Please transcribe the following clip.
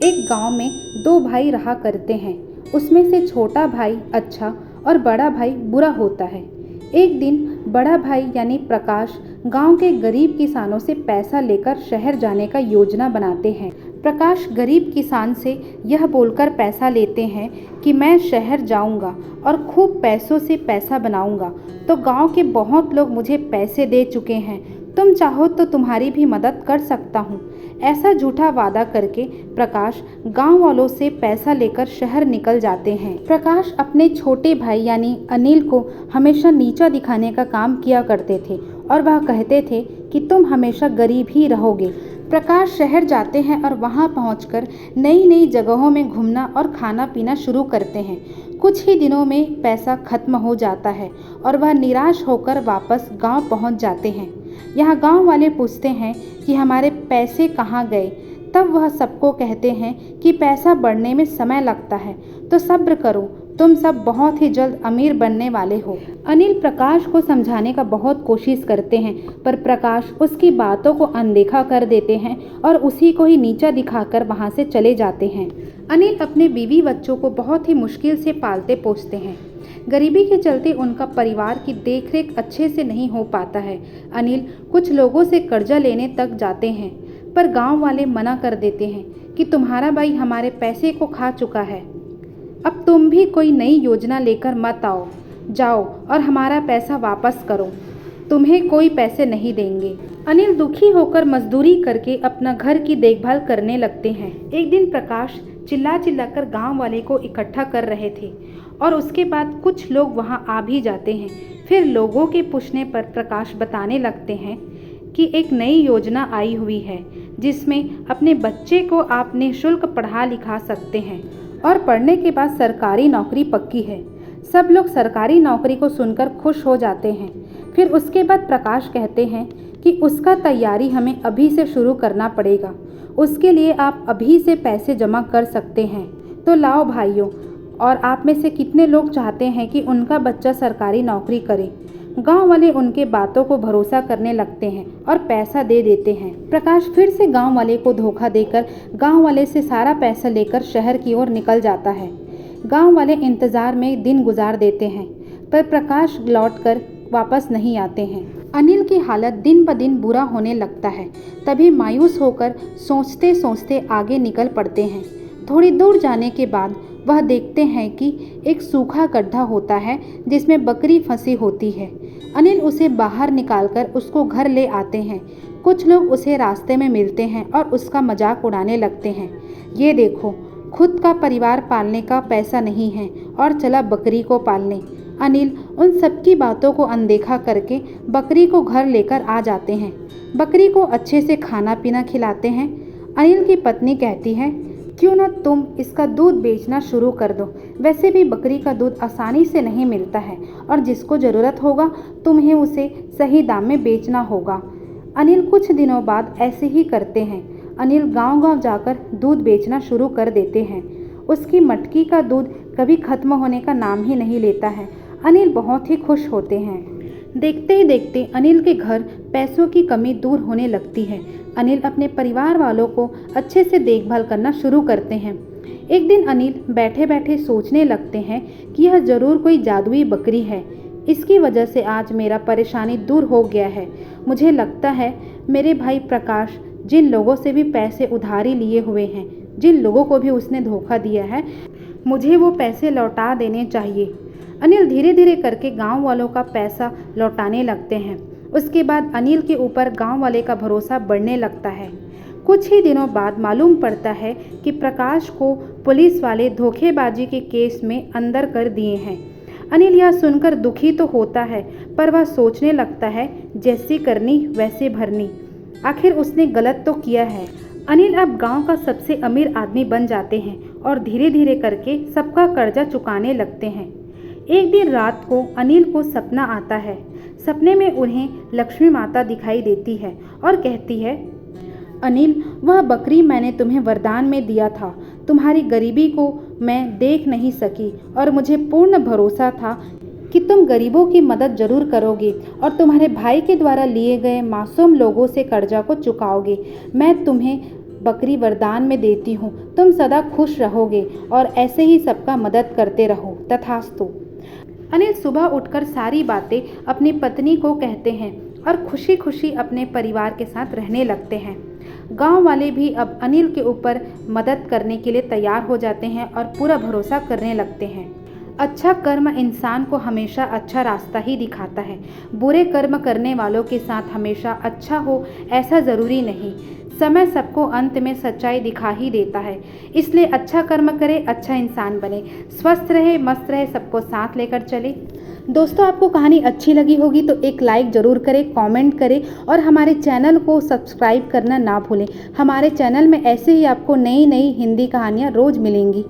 एक गांव में दो भाई रहा करते हैं। उसमें से छोटा भाई अच्छा और बड़ा भाई बुरा होता है। एक दिन बड़ा भाई यानी प्रकाश गांव के गरीब किसानों से पैसा लेकर शहर जाने का योजना बनाते हैं। प्रकाश गरीब किसान से यह बोलकर पैसा लेते हैं कि मैं शहर जाऊंगा और खूब पैसों से पैसा बनाऊंगा, तो गांव के बहुत लोग मुझे पैसे दे चुके हैं, तुम चाहो तो तुम्हारी भी मदद कर सकता हूँ। ऐसा झूठा वादा करके प्रकाश गांव वालों से पैसा लेकर शहर निकल जाते हैं। प्रकाश अपने छोटे भाई यानी अनिल को हमेशा नीचा दिखाने का काम किया करते थे और वह कहते थे कि तुम हमेशा गरीब ही रहोगे। प्रकाश शहर जाते हैं और वहां पहुंचकर नई नई जगहों में घूमना और खाना पीना शुरू करते हैं। कुछ ही दिनों में पैसा खत्म हो जाता है और वह निराश होकर वापस गांव पहुंच जाते हैं। यहाँ गांव वाले पूछते हैं कि हमारे पैसे कहाँ गए। तब वह सबको कहते हैं कि पैसा बढ़ने में समय लगता है, तो सब्र करो, तुम सब बहुत ही जल्द अमीर बनने वाले हो। अनिल प्रकाश को समझाने का बहुत कोशिश करते हैं, पर प्रकाश उसकी बातों को अनदेखा कर देते हैं और उसी को ही नीचा दिखाकर वहां से चले जाते हैं। अनिल अपने बीवी बच्चों को बहुत ही मुश्किल से पालते पोसते हैं। गरीबी के चलते उनका परिवार की देखरेख अच्छे से नहीं हो पाता है। अनिल कुछ लोगों से कर्जा लेने तक जाते हैं, पर गांव वाले मना कर देते हैं कि तुम्हारा भाई हमारे पैसे को खा चुका है, अब तुम भी कोई नई योजना लेकर मत आओ, जाओ और हमारा पैसा वापस करो, तुम्हें कोई पैसे नहीं देंगे। अनिल दुखी होकर मजदूरी करके अपना घर की देखभाल करने लगते हैं। एक दिन प्रकाश चिल्ला चिल्लाकर गांव वाले को इकट्ठा कर रहे थे और उसके बाद कुछ लोग वहां आ भी जाते हैं। फिर लोगों के पूछने पर प्रकाश बताने लगते हैं कि एक नई योजना आई हुई है जिसमें अपने बच्चे को आप निःशुल्क पढ़ा लिखा सकते हैं और पढ़ने के बाद सरकारी नौकरी पक्की है। सब लोग सरकारी नौकरी को सुनकर खुश हो जाते हैं। फिर उसके बाद प्रकाश कहते हैं कि उसका तैयारी हमें अभी से शुरू करना पड़ेगा, उसके लिए आप अभी से पैसे जमा कर सकते हैं। तो लाओ भाइयों, और आप में से कितने लोग चाहते हैं कि उनका बच्चा सरकारी नौकरी करे। गांव वाले उनके बातों को भरोसा करने लगते हैं और पैसा दे देते हैं। प्रकाश फिर से गांव वाले को धोखा देकर गांव वाले से सारा पैसा लेकर शहर की ओर निकल जाता है। गांव वाले इंतजार में दिन गुजार देते हैं, पर प्रकाश लौटकर वापस नहीं आते हैं। अनिल की हालत दिन ब दिन बुरा होने लगता है। तभी मायूस होकर सोचते सोचते आगे निकल पड़ते हैं। थोड़ी दूर जाने के बाद वह देखते हैं कि एक सूखा गड्ढा होता है जिसमें बकरी फंसी होती है। अनिल उसे बाहर निकालकर उसको घर ले आते हैं। कुछ लोग उसे रास्ते में मिलते हैं और उसका मजाक उड़ाने लगते हैं। ये देखो, खुद का परिवार पालने का पैसा नहीं है और चला बकरी को पालने। अनिल उन सबकी बातों को अनदेखा करके बकरी को घर लेकर आ जाते हैं। बकरी को अच्छे से खाना पीना खिलाते हैं। अनिल की पत्नी कहती है, क्यों ना तुम इसका दूध बेचना शुरू कर दो, वैसे भी बकरी का दूध आसानी से नहीं मिलता है और जिसको ज़रूरत होगा तुम्हें उसे सही दाम में बेचना होगा। अनिल कुछ दिनों बाद ऐसे ही करते हैं। अनिल गांव-गांव जाकर दूध बेचना शुरू कर देते हैं। उसकी मटकी का दूध कभी खत्म होने का नाम ही नहीं लेता है। अनिल बहुत ही खुश होते हैं। देखते ही देखते अनिल के घर पैसों की कमी दूर होने लगती है। अनिल अपने परिवार वालों को अच्छे से देखभाल करना शुरू करते हैं। एक दिन अनिल बैठे बैठे सोचने लगते हैं कि यह जरूर कोई जादुई बकरी है, इसकी वजह से आज मेरा परेशानी दूर हो गया है। मुझे लगता है मेरे भाई प्रकाश जिन लोगों से भी पैसे उधारी लिए हुए हैं, जिन लोगों को भी उसने धोखा दिया है, मुझे वो पैसे लौटा देने चाहिए। अनिल धीरे धीरे करके गांव वालों का पैसा लौटाने लगते हैं। उसके बाद अनिल के ऊपर गांव वाले का भरोसा बढ़ने लगता है। कुछ ही दिनों बाद मालूम पड़ता है कि प्रकाश को पुलिस वाले धोखेबाजी के केस में अंदर कर दिए हैं। अनिल यह सुनकर दुखी तो होता है, पर वह सोचने लगता है जैसी करनी वैसे भरनी, आखिर उसने गलत तो किया है। अनिल अब गांव का सबसे अमीर आदमी बन जाते हैं और धीरे धीरे करके सबका कर्जा चुकाने लगते हैं। एक दिन रात को अनिल को सपना आता है। सपने में उन्हें लक्ष्मी माता दिखाई देती है और कहती है, अनिल, वह बकरी मैंने तुम्हें वरदान में दिया था, तुम्हारी गरीबी को मैं देख नहीं सकी और मुझे पूर्ण भरोसा था कि तुम गरीबों की मदद जरूर करोगे और तुम्हारे भाई के द्वारा लिए गए मासूम लोगों से कर्जा को चुकाओगे। मैं तुम्हें बकरी वरदान में देती हूँ, तुम सदा खुश रहोगे और ऐसे ही सबका मदद करते रहो, तथास्तु। अनिल सुबह उठकर सारी बातें अपनी पत्नी को कहते हैं और खुशी खुशी अपने परिवार के साथ रहने लगते हैं। गांव वाले भी अब अनिल के ऊपर मदद करने के लिए तैयार हो जाते हैं और पूरा भरोसा करने लगते हैं। अच्छा कर्म इंसान को हमेशा अच्छा रास्ता ही दिखाता है। बुरे कर्म करने वालों के साथ हमेशा अच्छा हो ऐसा ज़रूरी नहीं। समय सबको अंत में सच्चाई दिखा ही देता है। इसलिए अच्छा कर्म करे, अच्छा इंसान बने, स्वस्थ रहे, मस्त रहे, सबको साथ लेकर चले। दोस्तों, आपको कहानी अच्छी लगी होगी तो एक लाइक ज़रूर करें, कमेंट करें और हमारे चैनल को सब्सक्राइब करना ना भूलें। हमारे चैनल में ऐसे ही आपको नई नई हिंदी कहानियाँ रोज़ मिलेंगी।